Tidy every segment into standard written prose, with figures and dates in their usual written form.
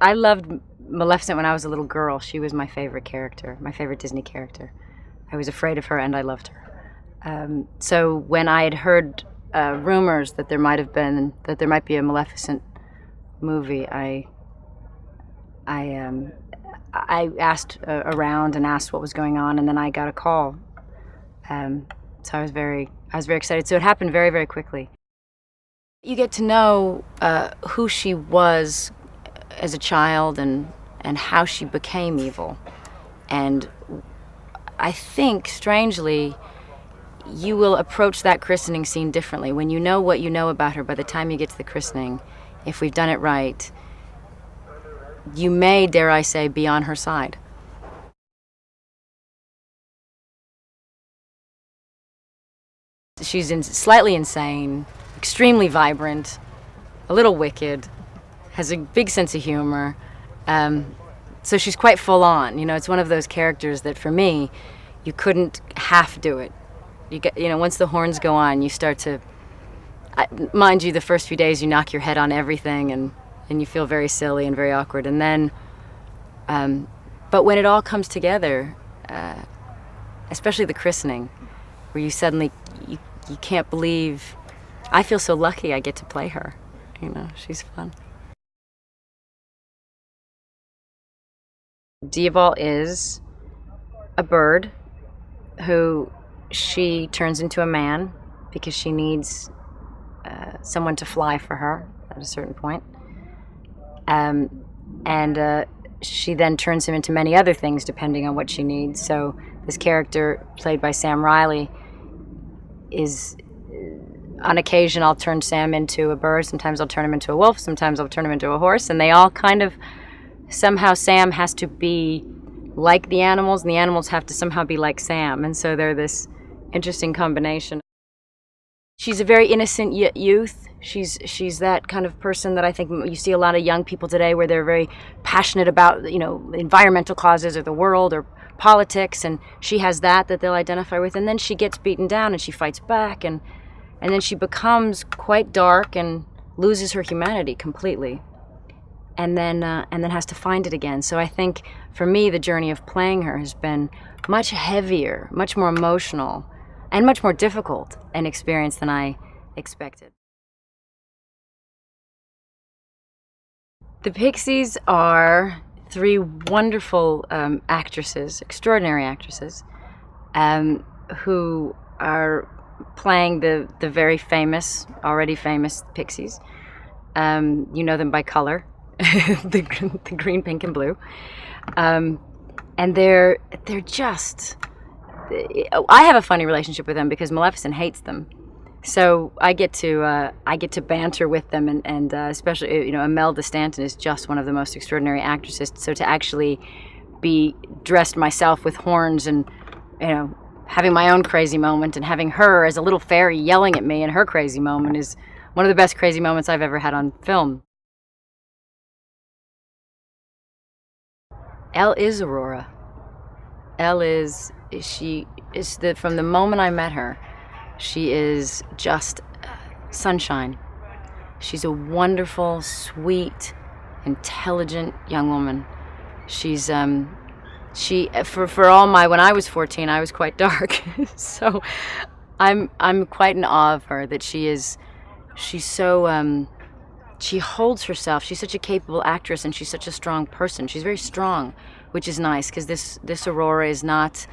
I loved Maleficent when I was a little girl. She was my favorite character, my favorite Disney character. I was afraid of her and I loved her. So when I had heard rumors that there might be a Maleficent movie, I asked around and asked what was going on, and then I got a call. So I was very excited. So it happened very, very quickly. You get to know who she was as a child and how she became evil. And I think, strangely, you will approach that christening scene differently. When you know what you know about her, by the time you get to the christening, if we've done it right, you may, dare I say, be on her side. She's slightly insane, extremely vibrant, a little wicked, has a big sense of humor. So she's quite full on. You know, it's one of those characters that for me, you couldn't half do it. Once the horns go on, you start to, mind you, the first few days you knock your head on everything and you feel very silly and very awkward. And then, but when it all comes together, especially the christening, where you suddenly, you can't believe, I feel so lucky I get to play her. You know, she's fun. Diaval is a bird who she turns into a man because she needs someone to fly for her at a certain point. And she then turns him into many other things depending on what she needs. So this character, played by Sam Riley, is, on occasion I'll turn Sam into a bird, sometimes I'll turn him into a wolf, sometimes I'll turn him into a horse, and they all kind of, somehow Sam has to be like the animals, and the animals have to somehow be like Sam, and so they're this interesting combination. She's a very innocent youth. She's that kind of person that I think you see a lot of young people today where they're very passionate about, environmental causes or the world or politics, and she has that they'll identify with, and then she gets beaten down and she fights back, and then she becomes quite dark and loses her humanity completely, and then has to find it again. So I think for me the journey of playing her has been much heavier, much more emotional, and much more difficult an experience than I expected. The Pixies are three wonderful actresses, extraordinary actresses, who are playing the very famous, already famous Pixies. You know them by color, the green, pink, and blue. And they're just, I have a funny relationship with them because Maleficent hates them. So I get to banter with them, and especially, Imelda Stanton is just one of the most extraordinary actresses. So to actually be dressed myself with horns and, having my own crazy moment, and having her as a little fairy yelling at me in her crazy moment is one of the best crazy moments I've ever had on film. Elle is Aurora. Elle is, from the moment I met her, she is just sunshine. She's a wonderful, sweet, intelligent young woman. She's for all my, when I was 14, I was quite dark. So I'm quite in awe of her, that she's so, she holds herself. She's such a capable actress, and she's such a strong person. She's very strong, which is nice, because this Aurora is not,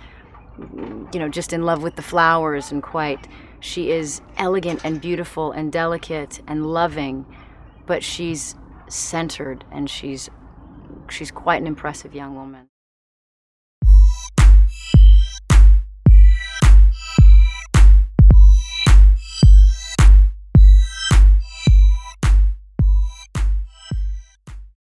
just in love with the flowers and quite. She is elegant and beautiful and delicate and loving, but she's centered, and she's quite an impressive young woman.